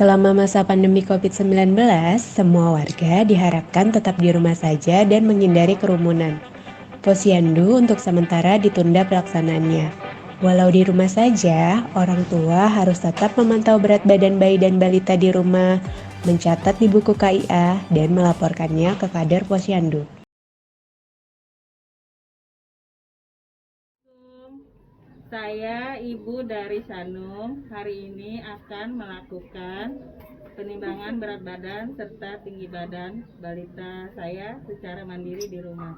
Selama masa pandemi COVID-19, semua warga diharapkan tetap di rumah saja dan menghindari kerumunan. Posyandu untuk sementara ditunda pelaksanaannya. Walau di rumah saja, orang tua harus tetap memantau berat badan bayi dan balita di rumah, mencatat di buku KIA, dan melaporkannya ke kader posyandu. Saya Ibu dari Sanum hari ini akan melakukan penimbangan berat badan serta tinggi badan balita saya secara mandiri di rumah.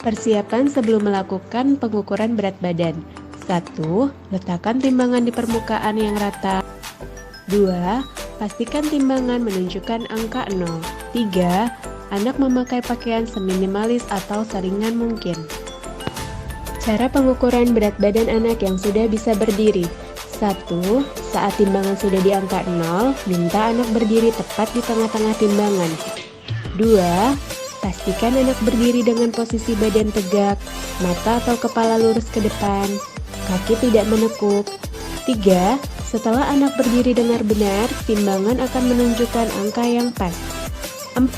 Persiapan sebelum melakukan pengukuran berat badan. 1. Letakkan timbangan di permukaan yang rata. 2. Pastikan timbangan menunjukkan angka 0. 3. Anak memakai pakaian seminimalis atau seringan mungkin. Cara pengukuran berat badan anak yang sudah bisa berdiri. 1. Saat timbangan sudah di angka 0, minta anak berdiri tepat di tengah-tengah timbangan. 2. Pastikan anak berdiri dengan posisi badan tegak, mata atau kepala lurus ke depan, kaki tidak menekuk. 3. Setelah anak berdiri dengan benar, timbangan akan menunjukkan angka yang pas. 4.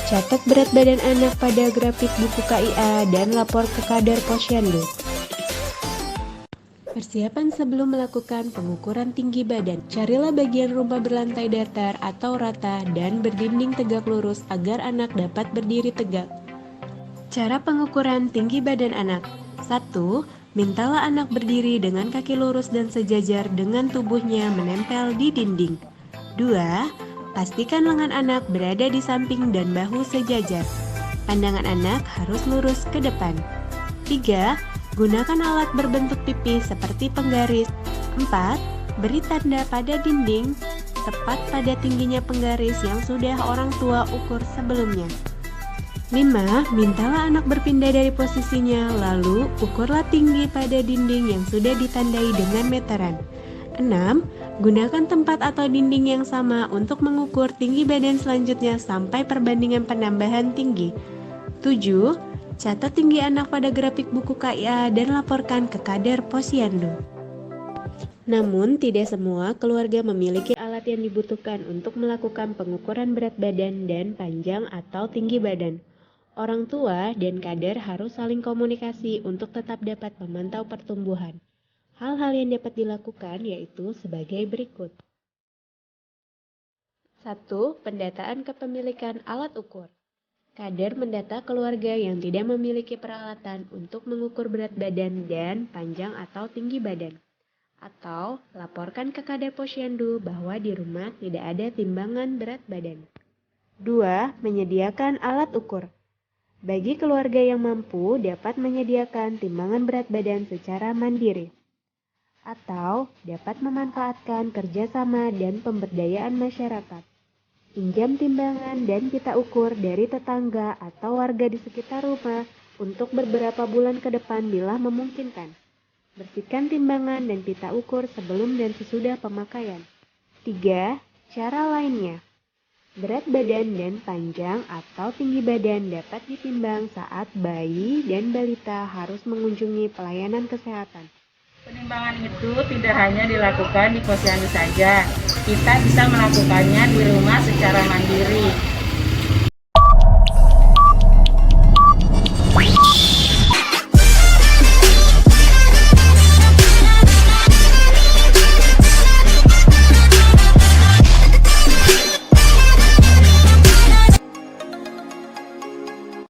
Catat berat badan anak pada grafik buku KIA dan lapor ke kader posyandu. Persiapan sebelum melakukan pengukuran tinggi badan. Carilah bagian rumah berlantai datar atau rata dan berdinding tegak lurus agar anak dapat berdiri tegak. Cara pengukuran tinggi badan anak. 1. Mintalah anak berdiri dengan kaki lurus dan sejajar dengan tubuhnya menempel di dinding. 2. Pastikan lengan anak berada di samping dan bahu sejajar. Pandangan anak harus lurus ke depan. 3. Gunakan alat berbentuk pipih seperti penggaris. 4. Beri tanda pada dinding tepat pada tingginya penggaris yang sudah orang tua ukur sebelumnya. 5. Mintalah anak berpindah dari posisinya, lalu ukurlah tinggi pada dinding yang sudah ditandai dengan meteran. 6. Gunakan tempat atau dinding yang sama untuk mengukur tinggi badan selanjutnya sampai perbandingan penambahan tinggi. 7. Catat tinggi anak pada grafik buku KIA dan laporkan ke kader posyandu. Namun, tidak semua keluarga memiliki alat yang dibutuhkan untuk melakukan pengukuran berat badan dan panjang atau tinggi badan. Orang tua dan kader harus saling komunikasi untuk tetap dapat memantau pertumbuhan. Hal-hal yang dapat dilakukan yaitu sebagai berikut. 1. Pendataan kepemilikan alat ukur. Kader mendata keluarga yang tidak memiliki peralatan untuk mengukur berat badan dan panjang atau tinggi badan. Atau laporkan ke kader posyandu bahwa di rumah tidak ada timbangan berat badan. 2. Menyediakan alat ukur. Bagi keluarga yang mampu dapat menyediakan timbangan berat badan secara mandiri. Atau dapat memanfaatkan kerjasama dan pemberdayaan masyarakat. Pinjam timbangan dan pita ukur dari tetangga atau warga di sekitar rumah untuk beberapa bulan ke depan bila memungkinkan. Bersihkan timbangan dan pita ukur sebelum dan sesudah pemakaian. 3. Cara lainnya. Berat badan dan panjang atau tinggi badan dapat ditimbang saat bayi dan balita harus mengunjungi pelayanan kesehatan. Penimbangan itu tidak hanya dilakukan di posyandu saja, kita bisa melakukannya di rumah secara mandiri.